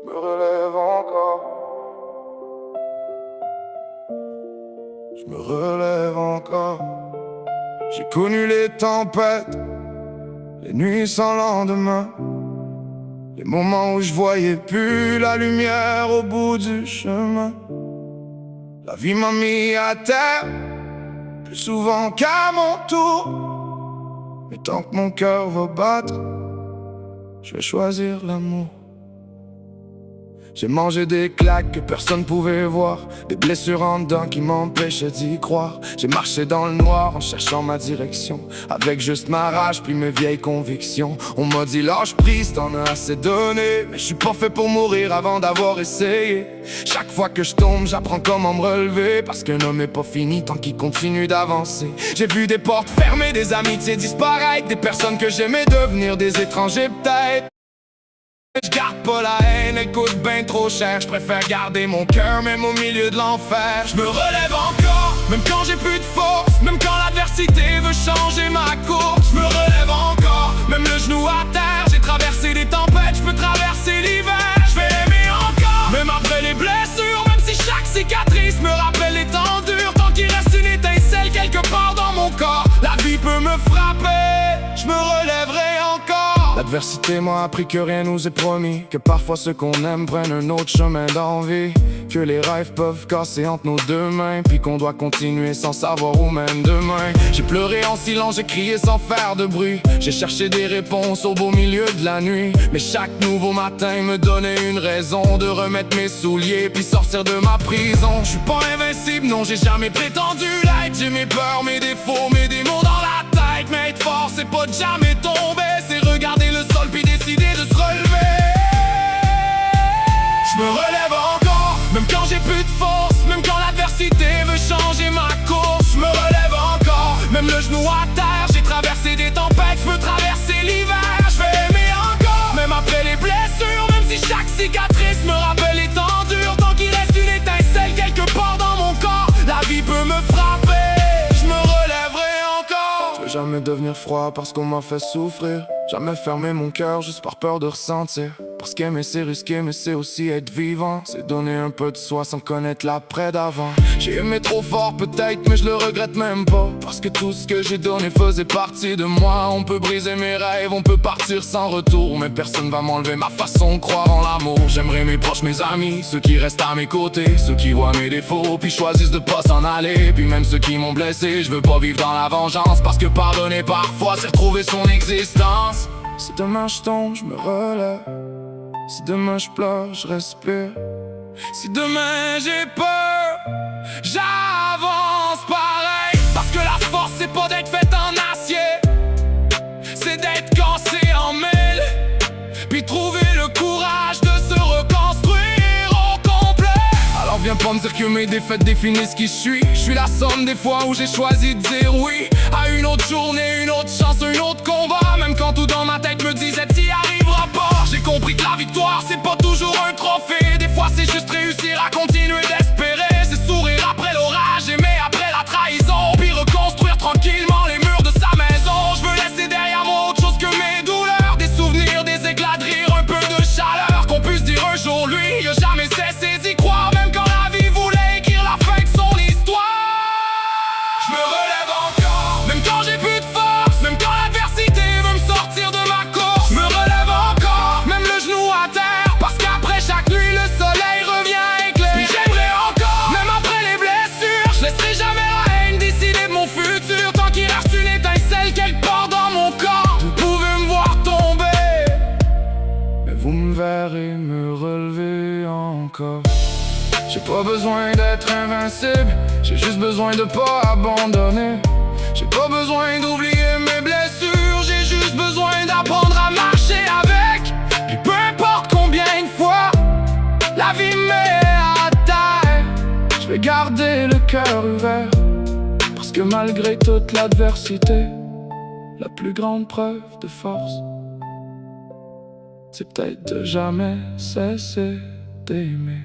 me relève encore. Je me relève encore. J'ai connu les tempêtes, les nuits sans lendemain, les moments où je voyais plus la lumière au bout du chemin. La vie m'a mis à terre, plus souvent qu'à mon tour. Mais tant que mon cœur va battre, je vais choisir l'amour. J'ai mangé des claques que personne pouvait voir, des blessures en dedans qui m'empêchaient d'y croire. J'ai marché dans le noir en cherchant ma direction, avec juste ma rage puis mes vieilles convictions. On m'a dit lâche prise, t'en as assez donné, mais je suis pas fait pour mourir avant d'avoir essayé. Chaque fois que je tombe, j'apprends comment me relever, parce qu'un homme est pas fini tant qu'il continue d'avancer. J'ai vu des portes fermées, des amitiés disparaître, des personnes que j'aimais devenir des étrangers peut-être. Je garde pas la haine, elle coûte ben trop cher. Je préfère garder mon cœur même au milieu de l'enfer. Je me relève encore, même quand j'ai plus de force, même quand l'adversité veut changer ma course. Je me relève encore, même le genou à terre. J'ai traversé des tempêtes, je peux traverser l'hiver. Je vais aimer encore, même après les blessures, même si chaque cicatrice me rappelle les temps durs. Tant qu'il reste une étincelle quelque part dans mon corps, la vie peut me frapper, je me relèverai encore. L'adversité m'a appris que rien nous est promis, que parfois ceux qu'on aime prennent un autre chemin d'envie, que les rêves peuvent casser entre nos deux mains, puis qu'on doit continuer sans savoir où mène demain. J'ai pleuré en silence, j'ai crié sans faire de bruit, j'ai cherché des réponses au beau milieu de la nuit. Mais chaque nouveau matin me donnait une raison de remettre mes souliers puis sortir de ma prison. Je suis pas invincible, non j'ai jamais prétendu l'être. J'ai mes peurs, mes défauts, mes démons dans la tête. Mais être fort c'est pas de jamais tomber, c'est regarder le sol puis décider de se relever. Je me relève encore, même quand j'ai plus de force, même quand l'adversité veut changer ma course. Je me relève encore, même le genou à terre. J'ai traversé des tempêtes, je peux traverser l'hiver. Je vais aimer encore, même après les blessures, même si chaque cicatrice me rappelle les temps durs. Tant qu'il reste une étincelle quelque part dans mon corps, la vie peut me frapper, je me relèverai encore. Je veux jamais devenir froid parce qu'on m'a fait souffrir, jamais fermer mon cœur juste par peur de ressentir. Parce qu'aimer c'est risqué mais c'est aussi être vivant, c'est donner un peu de soi sans connaître l'après d'avant. J'ai aimé trop fort peut-être mais je le regrette même pas, parce que tout ce que j'ai donné faisait partie de moi. On peut briser mes rêves, on peut partir sans retour, mais personne va m'enlever ma façon de croire en l'amour. J'aimerais mes proches, mes amis, ceux qui restent à mes côtés, ceux qui voient mes défauts puis choisissent de pas s'en aller. Puis même ceux qui m'ont blessé, je veux pas vivre dans la vengeance, parce que pardonner parfois c'est retrouver son existence. Si demain je tombe, je me relève. Si demain je pleure, je respire. Si demain j'ai peur, j'avance pareil. Parce que la force c'est pas d'être faite en acier, c'est d'être cassé en mille, puis trouver le courage de se reconstruire au complet. Alors viens pas me dire que mes défaites définissent qui je suis. Je suis la somme des fois où j'ai choisi de dire oui à une autre journée, une autre chance, un autre combat. Même quand tout dans ma tête me disait t'y arriveras pas, j'ai compris que la victoire c'est pas toujours un trophée. Des fois c'est juste réussir à continuer d'espérer. C'est sourire après l'orage, aimer après la trahison, puis reconstruire tranquillement les murs de sa maison. Je veux laisser derrière moi autre chose que mes douleurs, des souvenirs, des éclats de rire, un peu de chaleur. Qu'on puisse dire un jour lui, il a jamais cessé d'y croire, même quand la vie voulait écrire la fin de son histoire. Je me relève encore, même quand j'ai plus de force, même quand l'adversité veut me sortir de ma course. Je me relève encore, même le genou à terre, parce qu'après chaque nuit le soleil revient éclair. Puis j'aimerais encore, même après les blessures, je laisserai jamais la haine décider de mon futur. Tant qu'il reste une étincelle quelque part dans mon corps, vous pouvez me voir tomber, mais vous me verrez me relever encore. J'ai pas besoin d'être invincible, j'ai juste besoin de pas abandonner. J'ai pas besoin d'oublier mes blessures, j'ai juste besoin d'apprendre à marcher avec. Puis peu importe combien de fois la vie me met à terre, je vais garder le cœur ouvert, parce que malgré toute l'adversité, la plus grande preuve de force, c'est peut-être de jamais cesser d'aimer.